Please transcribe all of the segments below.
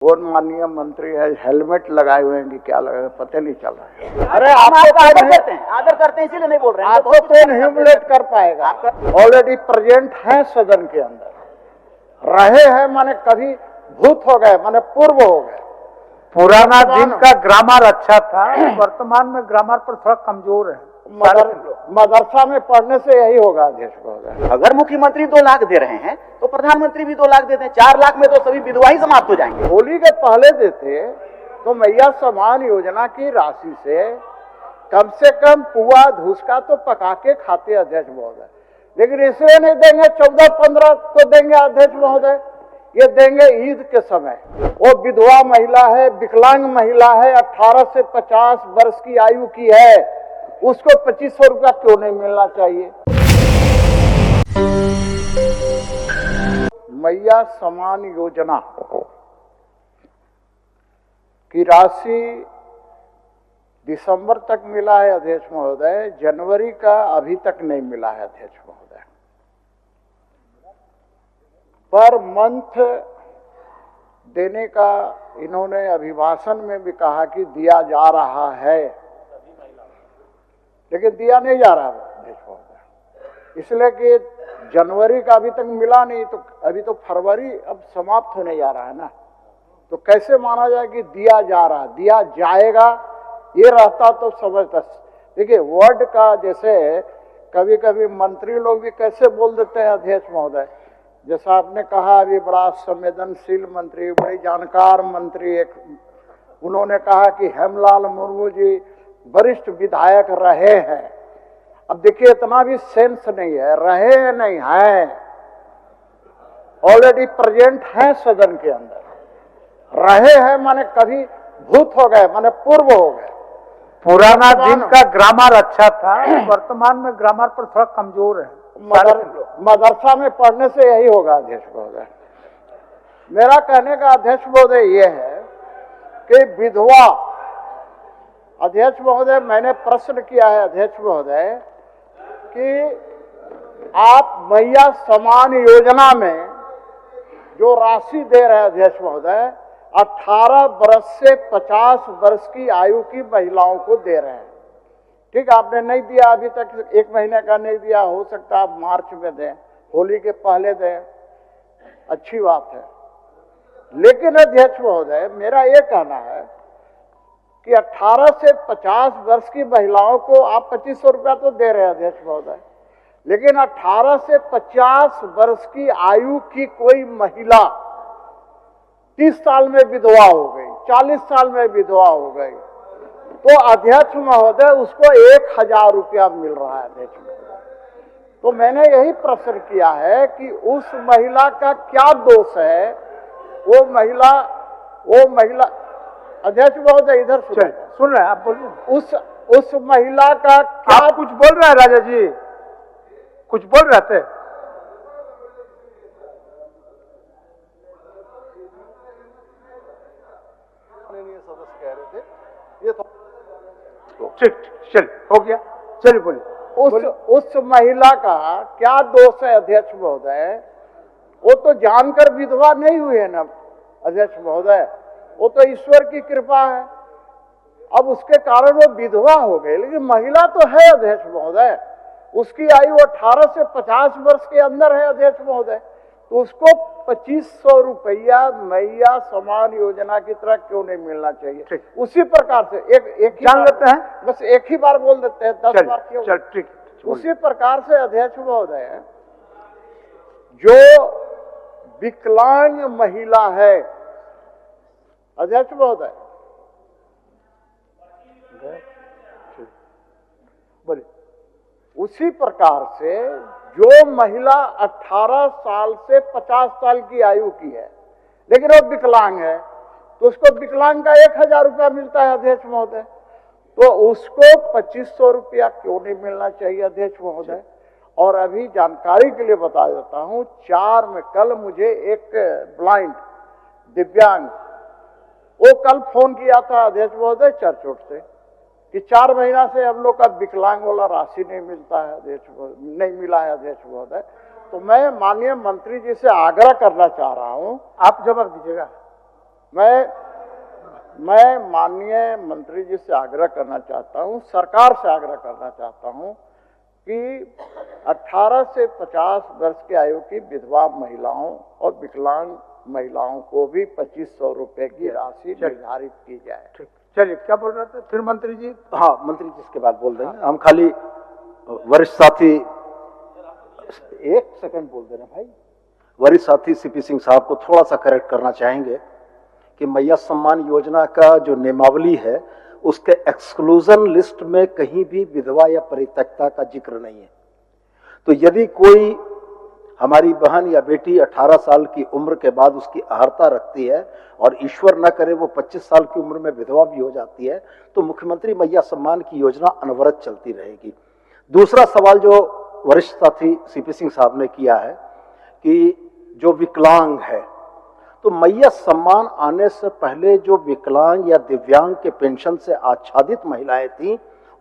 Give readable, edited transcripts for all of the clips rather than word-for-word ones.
कौन माननीय मंत्री है, हेलमेट लगाए हुए हैं कि क्या लगाए, पता नहीं चल रहा है। अरे आप आदर करते हैं इसीलिए नहीं बोल रहे हैं। आपको कौन ह्यूमिलेट कर पाएगा? ऑलरेडी प्रेजेंट है सदन के अंदर, रहे हैं माने कभी भूत हो गए, माने पूर्व हो गए। पुराना दिन का ग्रामर अच्छा था, वर्तमान में ग्रामर पर थोड़ा कमजोर है। मदरसा में पढ़ने से यही होगा अध्यक्ष महोदय। अगर मुख्यमंत्री 2 लाख दे रहे हैं तो प्रधानमंत्री भी 2 लाख देते हैं। 4 लाख में तो सभी विधवा ही समाप्त हो जाएंगे। होली के पहले देते तो मैया सम्मान योजना की राशि से कम पुआ धुसका तो पका के खाते अध्यक्ष महोदय, लेकिन इसलिए नहीं देंगे 14-15 को देंगे अध्यक्ष महोदय, ये देंगे ईद के समय। वो विधवा महिला है, विकलांग महिला है, 18 से 50 वर्ष की आयु की है, उसको 2500 रुपया क्यों नहीं मिलना चाहिए? मैया सम्मान योजना की राशि दिसंबर तक मिला है अध्यक्ष महोदय, जनवरी का अभी तक नहीं मिला है अध्यक्ष महोदय। पर मंथ देने का इन्होंने अभिभाषण में भी कहा कि दिया जा रहा है, लेकिन दिया नहीं जा रहा अध्यक्ष महोदय, इसलिए कि जनवरी का अभी तक मिला नहीं, तो अभी तो फरवरी अब समाप्त होने जा रहा है ना, तो कैसे माना जाए कि दिया जा रहा, दिया जाएगा ये रहता तो समझता। देखिए वर्ड का जैसे कभी कभी मंत्री लोग भी कैसे बोल देते हैं अध्यक्ष महोदय, जैसा आपने कहा अभी बड़ा संवेदनशील मंत्री, बड़ी जानकार मंत्री, एक उन्होंने कहा कि हेमलाल मुर्मू जी वरिष्ठ विधायक रहे हैं। अब देखिए इतना भी सेंस नहीं है, रहे नहीं है, ऑलरेडी प्रेजेंट है सदन के अंदर, रहे हैं माने कभी भूत हो गए, माने पूर्व हो गए। पुराना दिन का ग्रामर अच्छा था, वर्तमान में ग्रामर पर थोड़ा कमजोर है। मदरसा में पढ़ने से यही होगा अध्यक्ष महोदय। मेरा कहने का अध्यक्ष महोदय ये है कि विधवा, अध्यक्ष महोदय मैंने प्रश्न किया है अध्यक्ष महोदय कि आप मैया सम्मान योजना में जो राशि दे रहे हैं अध्यक्ष महोदय, 18 वर्ष से 50 वर्ष की आयु की महिलाओं को दे रहे हैं। ठीक, आपने नहीं दिया अभी तक, 1 महीने का नहीं दिया, हो सकता है आप मार्च में दें, होली के पहले दें, अच्छी बात है। लेकिन अध्यक्ष महोदय मेरा ये कहना है कि 18 से 50 वर्ष की महिलाओं को आप 2500 रुपया तो दे रहे हैं अध्यक्ष महोदय, लेकिन 18 से 50 वर्ष की आयु की कोई महिला 30 साल में विधवा हो गई, 40 साल में विधवा हो गई, तो अध्यक्ष महोदय उसको 1000 रुपया मिल रहा है अध्यक्ष महोदय। तो मैंने यही प्रश्न किया है कि उस महिला का क्या दोष है? वो महिला अध्यक्ष महोदय इधर सुन रहे हैं आप, बोलिए। उस महिला का क्या? आप कुछ बोल रहे हैं राजा जी, कुछ बोल रहे थे? सदस्य कह रहे थे ये तो ठीक, चलिए हो गया, चलिए बोलिए। उस महिला का क्या दोष है अध्यक्ष महोदय? वो तो जानकर विधवा नहीं हुई है ना अध्यक्ष महोदय, वो तो ईश्वर की कृपा है। अब उसके कारण वो विधवा हो गई, लेकिन महिला तो है अध्यक्ष महोदय, उसकी आयु 18 से 50 वर्ष के अंदर है अध्यक्ष महोदय, तो उसको 2500 रुपया मैया सम्मान योजना की तरह क्यों नहीं मिलना चाहिए? उसी प्रकार से एक ही जान लेते हैं, बस एक ही बार बोल देते हैं, 10 बार क्यों? चल ठीक। उसी प्रकार से अध्यक्ष महोदय जो विकलांग महिला है अध्यक्ष महोदय, बोलिए, उसी प्रकार से जो महिला 18 साल से 50 साल की आयु की है लेकिन वो विकलांग है, तो उसको विकलांग का 1000 रुपया मिलता है अध्यक्ष महोदय, तो उसको 2500 रुपया क्यों नहीं मिलना चाहिए अध्यक्ष महोदय? और अभी जानकारी के लिए बता देता हूं, 4 में कल मुझे एक ब्लाइंड दिव्यांग, वो कल फोन किया था अध्यक्ष महोदय चर्चोट से कि 4 महीना से हम लोग का विकलांग वाला राशि नहीं मिलता है अध्यक्ष, नहीं मिला है अध्यक्ष महोदय। तो मैं माननीय मंत्री जी से आग्रह करना चाह रहा हूं, आप जवाब दीजिएगा। मैं माननीय मंत्री जी से आग्रह करना चाहता हूं, सरकार से आग्रह करना चाहता हूं कि 18 से 50 वर्ष की आयु की विधवा महिलाओं और विकलांग महिलाओं को भी 2500 रुपए की राशि निर्धारित की जाए। ठीक, चलिए, क्या बोल रहे थे फिर मंत्री जी? हाँ, मंत्री जी इसके बाद बोल देंगे। हम खाली वरिष्ठ साथी, एक सेकंड बोल दे रहे हैं भाई। वरिष्ठ साथी सीपी सिंह साहब को थोड़ा सा करेक्ट करना चाहेंगे कि मैया सम्मान योजना का जो नियमावली है उसके एक्सक्लूजन लिस्ट में कहीं भी विधवा या परित्यक्ता का जिक्र नहीं है। तो यदि कोई हमारी बहन या बेटी 18 साल की उम्र के बाद उसकी अहर्ता रखती है और ईश्वर न करे वो 25 साल की उम्र में विधवा भी हो जाती है, तो मुख्यमंत्री मैया सम्मान की योजना अनवरत चलती रहेगी। दूसरा सवाल जो वरिष्ठ साथी सीपी सिंह साहब ने किया है कि जो विकलांग है, तो मैया सम्मान आने से पहले जो विकलांग या दिव्यांग के पेंशन से आच्छादित महिलाएं थीं,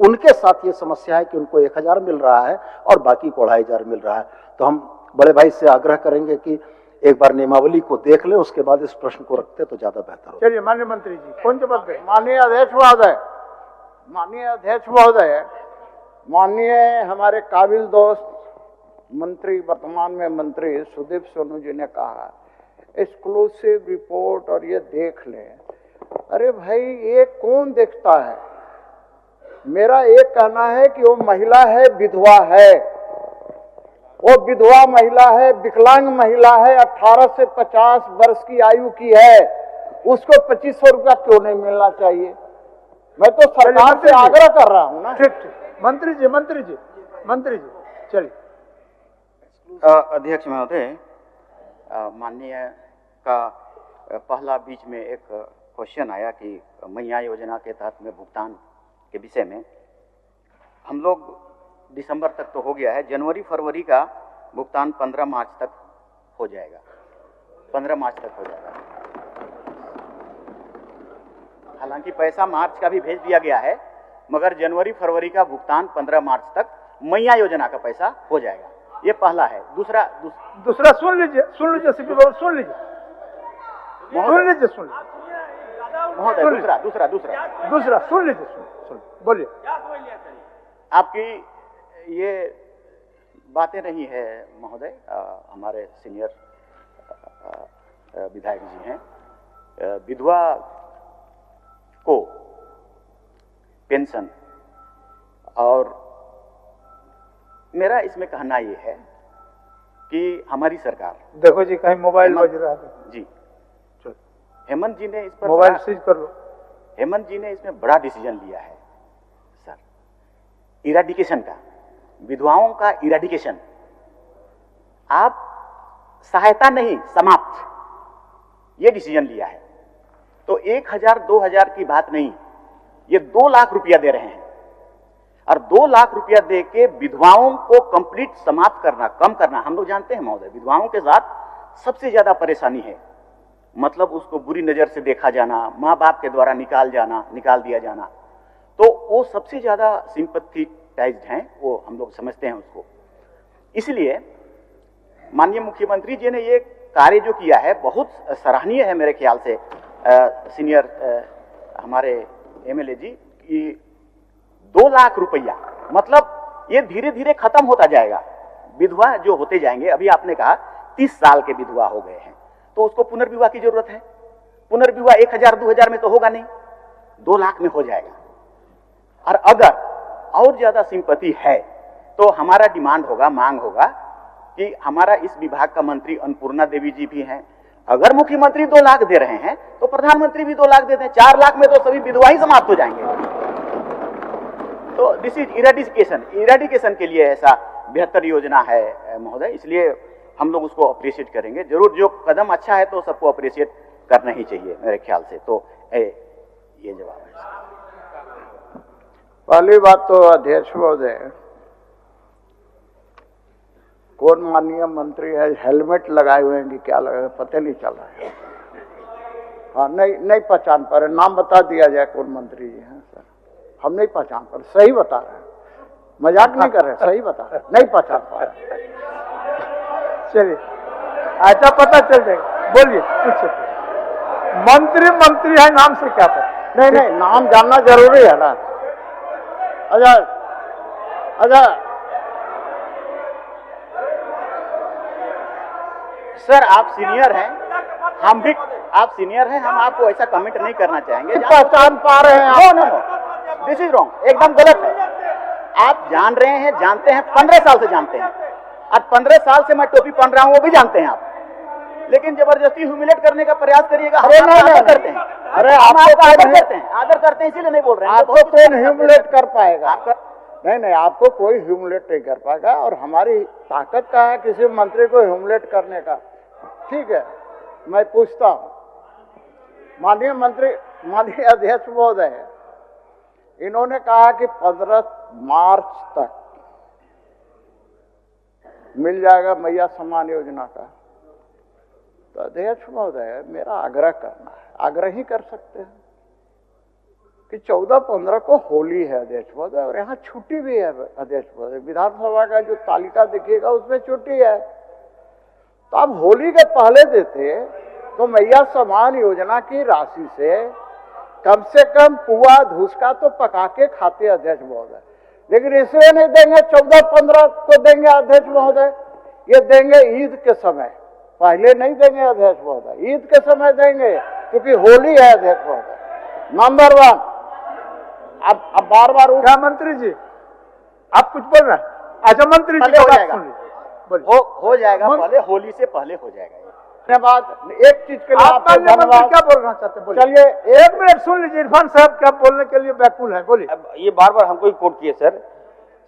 उनके साथ ये समस्या है कि उनको 1000 मिल रहा है और बाकी को 2500 मिल रहा है। तो हम बड़े भाई से आग्रह करेंगे कि एक बार नियमावली को देख लें, उसके बाद इस प्रश्न को रखते तो ज्यादा बेहतर हो। चलिए माननीय मंत्री जी, कौन जवाब दे? माननीय अध्यक्ष महोदय, माननीय हमारे काबिल दोस्त मंत्री, वर्तमान में मंत्री सुदीप सोनू जी ने कहा एक्सक्लूसिव रिपोर्ट और ये देख लें। अरे भाई, ये कौन देखता है? मेरा एक कहना है कि वो महिला है, विधवा है, वो विधवा महिला है, विकलांग महिला है, 18 से 50 वर्ष की आयु की है, उसको 2500 रुपया क्यों नहीं मिलना चाहिए? मैं तो सरकार से आग्रह कर रहा हूँ ना। ठीक, मंत्री जी चलिए। अध्यक्ष महोदय, माननीय का पहला बीच में एक क्वेश्चन आया कि मैया योजना के तहत में भुगतान के विषय में हम लोग दिसंबर तक तो हो गया है, जनवरी फरवरी का भुगतान 15 मार्च तक हो जाएगा। 15 मार्च तक हो जाएगा। हालांकि पैसा मार्च का भी भेज दिया गया है, मगर जनवरी फरवरी का भुगतान 15 मार्च तक मैया योजना का पैसा हो जाएगा। ये पहला है। दूसरा सुन लीजिए सीपी बाबू, सुन लीजिए महोदय, दूसरा सुन लीजिए, बोलिए। आपकी ये बातें नहीं है महोदय, हमारे सीनियर विधायक जी हैं। विधवा को पेंशन, और मेरा इसमें कहना ये है कि हमारी सरकार, देखो जी कहीं मोबाइल बज रहा है जी, हेमंत जी ने इस पर मोबाइल सीज कर लो। हेमंत जी ने इसमें बड़ा डिसीजन लिया है सर, इराडिकेशन का, विधवाओं का इराडिकेशन। आप सहायता नहीं, समाप्त, ये डिसीजन लिया है। तो 1000 2000 की बात नहीं, ये 2 लाख रुपया दे रहे हैं, और 2 लाख रुपया दे के विधवाओं को कंप्लीट समाप्त करना, कम करना। हम लोग जानते हैं महोदय, विधवाओं के साथ सबसे ज्यादा परेशानी है, मतलब उसको बुरी नजर से देखा जाना, माँ बाप के द्वारा निकाल दिया जाना, तो वो सबसे ज्यादा सिंपैथेटाइज्ड हैं, वो हम लोग समझते हैं उसको। इसलिए माननीय मुख्यमंत्री जी ने ये कार्य जो किया है बहुत सराहनीय है मेरे ख्याल से। सीनियर हमारे एमएलए जी की 2 लाख रुपया, मतलब ये धीरे धीरे खत्म होता जाएगा। विधवा जो होते जाएंगे, अभी आपने कहा 30 साल के विधवा हो गए हैं, तो उसको पुनर्विवाह की जरूरत है। पुनर्विवाह 1000 2000 में तो होगा नहीं, 2 लाख में हो जाएगा। और अगर और ज्यादा सिंपैथी है तो हमारा डिमांड होगा, मांग होगा कि हमारा इस विभाग का मंत्री अन्नपूर्णा देवी जी भी हैं। अगर मुख्यमंत्री 2 लाख दे रहे हैं तो प्रधानमंत्री भी 2 लाख देते हैं। 4 लाख में तो सभी विधवा ही समाप्त हो जाएंगे। तो दिस इज इराडिकेशन के लिए ऐसा बेहतर योजना है महोदय, इसलिए हम लोग उसको अप्रिशिएट करेंगे जरूर। जो कदम अच्छा है तो सबको अप्रिशिएट करना ही चाहिए मेरे ख्याल से। तो ये जवाब है। पहली बात तो अध्यक्ष महोदय, कौन माननीय मंत्री है, हेलमेट लगाए हुए हैं कि क्या लगाए, पता नहीं चल रहा है। हाँ, नहीं पहचान पा रहे, नाम बता दिया जाए कौन मंत्री जी हैं सर। हम नहीं पहचान पा रहे, सही बता रहे हैं, मजाक नहीं कर रहे, सही बता रहे, नहीं पहचान पा रहे। चलिए, अच्छा पता चल जाएगा, बोलिए, पूछिए। मंत्री मंत्री है, नाम से क्या पता? नहीं नहीं, नाम जानना जरूरी है ना। अच्छा अच्छा, सर आप सीनियर हैं, हम भी, आप सीनियर हैं, हम आपको ऐसा कमेंट नहीं करना चाहेंगे। पहचान पा रहे हैं आप? नो, दिस इज रॉन्ग, एकदम गलत है। आप जान रहे हैं, जानते हैं, 15 साल से जानते हैं, और 15 साल से मैं टोपी पहन रहा हूं, वो भी जानते हैं आप, लेकिन जबरदस्ती ह्यूमिलेट करने का प्रयास करिएगा। अरे हम नहीं, आदर नहीं, करते हैं, अरे हम आपको आपका आदर कोई करते हैं, आदर करते हैं, इसीलिए नहीं बोल रहे हैं। आपको कौन ह्यूमिलेट कर पाएगा? आपका नहीं नहीं, आपको कोई ह्यूमिलेट नहीं कर पाएगा, और हमारी ताकत का है किसी मंत्री को ह्यूमिलेट करने का। ठीक है, मैं पूछता हूं, माननीय मंत्री, माननीय अध्यक्ष महोदय, इन्होंने कहा कि 15 मार्च तक मिल जाएगा मैया सम्मान योजना का। तो अध्यक्ष महोदय, मेरा आग्रह करना है, आग्रह ही कर सकते हैं कि 14-15 को होली है अध्यक्ष महोदय, और यहाँ छुट्टी भी है अध्यक्ष महोदय। विधानसभा का जो तालिका दिखेगा उसमें छुट्टी है, तो आप होली के पहले देते तो मैया सम्मान योजना की राशि से कम पुआ धुसका तो पका के खाते अध्यक्ष महोदय। लेकिन इसलिए नहीं देंगे 14-15 को देंगे अध्यक्ष महोदय, ये देंगे ईद के समय, पहले नहीं देंगे अध्यक्ष महोदय, ईद के समय देंगे, क्योंकि होली है अध्यक्ष महोदय। नंबर 1, अब बार बार क्या मंत्री जी आप कुछ बोल रहे हैं? अच्छा मंत्री जी पहले की हो बात जाएगा। सुन लीजिए, बोलिए। हो जाएगा, पहले होली से पहले हो जाएगा। धन्यवाद। एक चीज के लिए आप आपको माननीय मंत्री धन्यवाद। क्या बोलना चाहते हैं? बोलिए। चलिए, एक मिनट सुन लीजिए, इरफान साहब क्या बोलने के लिए व्याकुल है, बोलिए। अब ये बार बार हमको ही कोट किए सर।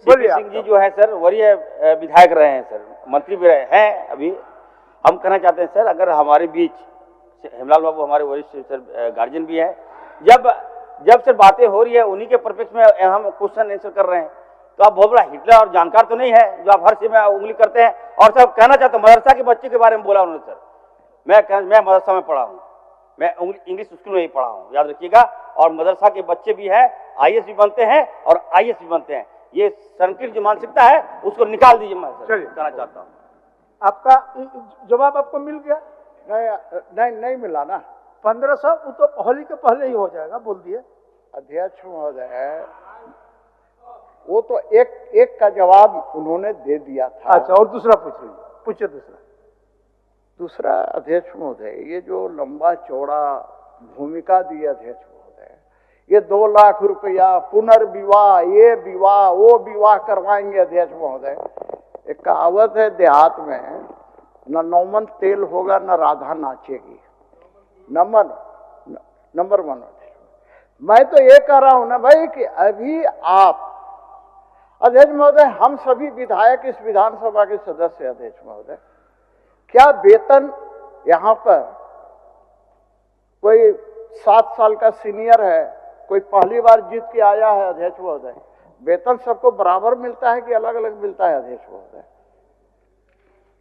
बोलिए सीपी सिंह आप। जी जो है सर वरीय विधायक रहे हैं सर, मंत्री भी रहे हैं अभी। हम कहना चाहते हैं सर, अगर हमारे बीच हेमलाल बाबू हमारे वरिष्ठ सर गार्जियन भी हैं, जब सर बातें हो रही है उन्हीं के परपेक्स में हम क्वेश्चन आंसर कर रहे हैं, तो आप बहुत बड़ा हिटलर और जानकार तो नहीं है जो आप हर चीज में उंगली करते हैं। और सर कहना चाहता हूँ, मदरसा के बच्चे के बारे में बोला उन्होंने सर, मैं मदरसा में पढ़ा हूँ, मैं इंग्लिश स्कूल में ही पढ़ा हूँ, याद रखिएगा। और मदरसा के बच्चे भी हैं, IAS भी बनते हैं और IAS भी बनते हैं। ये संकीर्ण जो मानसिकता है उसको निकाल दीजिए, मैं चलिए। कहना चाहता हूँ। आपका जवाब आपको मिल गया? नहीं मिला ना 1500 वो तो होली के पहले ही हो जाएगा, बोल दिए अध्यक्ष महोदय। वो तो एक का जवाब उन्होंने दे दिया था। अच्छा, और दूसरा पूछ लीजिए, पूछिए दूसरा अध्यक्ष महोदय, ये जो लंबा चौड़ा भूमिका दी अध्यक्ष महोदय, ये 2 लाख रुपया पुनर्विवाह, ये विवाह वो विवाह करवाएंगे अध्यक्ष महोदय। एक कहावत है देहात में, न नौमन तेल होगा न राधा नाचेगी। नंबर 1। मैं तो ये कह रहा हूं ना भाई कि अभी आप अध्यक्ष महोदय, हम सभी विधायक इस विधानसभा के सदस्य अध्यक्ष महोदय, क्या वेतन यहाँ पर कोई 7 साल का सीनियर है, कोई पहली बार जीत के आया है अध्यक्ष महोदय, वेतन सबको बराबर मिलता है कि अलग अलग मिलता है अध्यक्ष महोदय?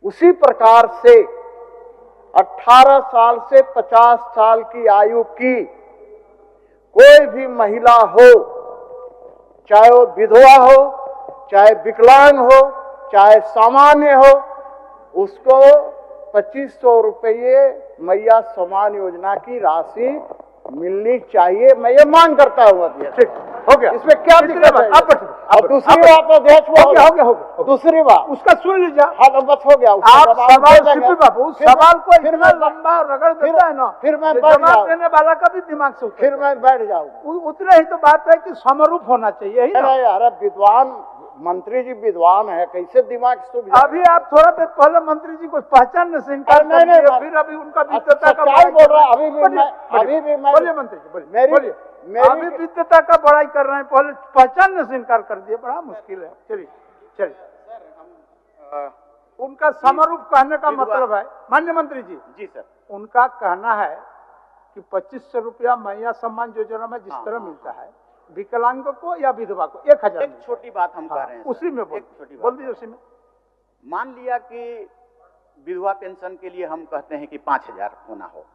उसी प्रकार से 18 साल से 50 साल की आयु की कोई भी महिला हो, चाहे वो विधवा हो, चाहे विकलांग हो, चाहे सामान्य हो, उसको 2500 रुपये मैया सम्मान योजना की राशि मिलनी चाहिए। मैं ये मांग करता हूँ अध्यक्ष। ठीक हो गया, इसमें क्या दिक्कत है? अब दूसरी बात अध्यक्ष हो गया। दूसरी बात उसका सुन लीजिए। हाँ, बस हो गया। आप सवाल सीपी बाबू, सवाल को फिर इतना मैं लंबा रगड़ देता है ना, फिर मैं कि बैठ जवाब जाऊं। देने वाला का भी दिमाग से फिर मैं बैठ जाऊँ। उतने ही तो बात है कि समरूप होना चाहिए, यही ना? अरे विद्वान मंत्री जी विद्वान है, कैसे दिमाग सूख जाए? अभी आप थोड़ा देर पहले मंत्री जी को पहचानने से इनकार नहीं, कर नहीं, दिए, फिर अभी उनका विद्वता का सच्चाई बोल रहा बड़ाई अभी भी मैं बोलिए मंत्री जी, बोलिए अभी विद्वता का बड़ाई कर रहे हैं, पहले पहचानने से इनकार कर दिए, बड़ा मुश्किल है। चलिए उनका समरूप कहने का मतलब है, माननीय मंत्री जी, जी सर, उनका कहना है कि 2500 रुपया मैया सम्मान योजना में जिस तरह मिलता है विकलांग को या विधवा को 1000 एक छोटी बात हम कह रहे हैं, उसी में एक छोटी बोल बात। दीजिए उसी में। मान लिया कि विधवा पेंशन के लिए हम कहते हैं कि 5000 होना हो।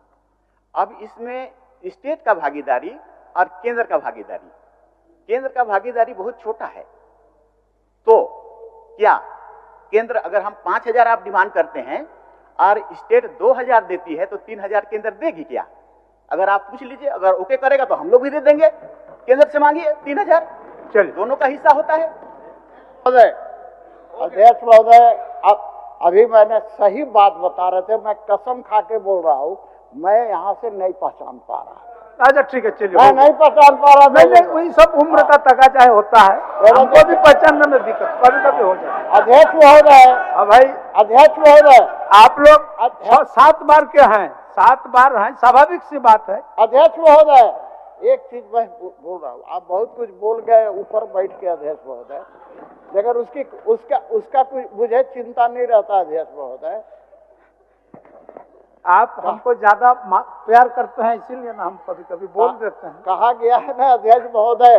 अब इसमें स्टेट का भागीदारी और केंद्र का भागीदारी, केंद्र का भागीदारी बहुत छोटा है, तो क्या केंद्र, अगर हम 5000 आप डिमांड करते हैं और स्टेट 2000 देती है तो 3000 केंद्र देगी क्या? अगर आप पूछ लीजिए, अगर ओके करेगा तो हम लोग भी दे देंगे, केंद्र से मांगिए 3000, चलिए दोनों का हिस्सा होता है। महोदय, अध्यक्ष महोदय, अभी मैंने सही बात बता रहे थे, मैं कसम खा के बोल रहा हूँ, मैं यहाँ से नहीं पहचान पा रहा। अच्छा ठीक है, चलिए मैं नहीं पहचान पा रहा। नहीं, वही सब उम्र का तकाजा होता है, हमको भी पहचानने में दिक्कत कभी कभी हो जाता है। अध्यक्ष महोदय, भाई अध्यक्ष महोदय, आप लोग 7 बार के हैं, 7 बार हैं, स्वाभाविक सी बात है। अध्यक्ष महोदय, एक चीज मैं बोल रहा हूँ, आप बहुत कुछ बोल गए ऊपर बैठ के अध्यक्ष महोदय, लेकिन उसका कुछ मुझे चिंता नहीं रहता अध्यक्ष महोदय। आप हमको ज्यादा प्यार करते हैं, इसीलिए ना हम कभी कभी बोल देते हैं। कहा गया है ना अध्यक्ष महोदय,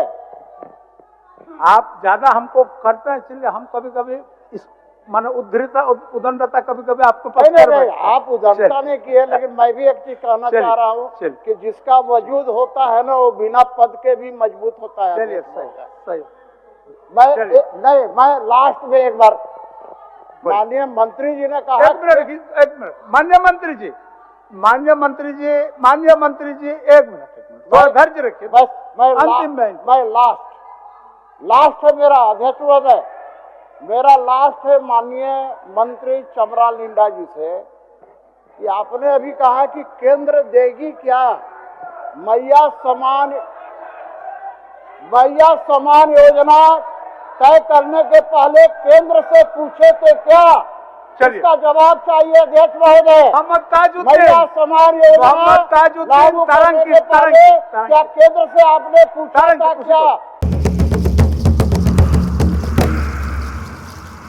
आप ज्यादा हमको करते हैं, इसलिए हम कभी कभी इस माने उदंडता कभी कभी आपको नहीं, आप उदंडता नहीं किए, लेकिन मैं भी एक चीज कहना चाह रहा हूँ कि जिसका वजूद होता है ना, वो बिना पद के भी मजबूत होता है। चलिए, सही। मैं लास्ट में एक बार, माननीय मंत्री जी ने कहा, एक मिनट, माननीय मंत्री जी, एक मिनट धैर्य रखिए। बस मैं अंतिम मैं लास्ट है मेरा अध्यक्ष महोदय, मेरा लास्ट है माननीय मंत्री चमरा लिंडा जी से, कि आपने अभी कहा कि केंद्र देगी क्या, मैया समान योजना तय करने के पहले केंद्र से पूछे थे क्या? इसका जवाब चाहिए अध्यक्ष महोदय। मैया समान योजना लागू करने के पहले क्या केंद्र से आपने पूछा था क्या?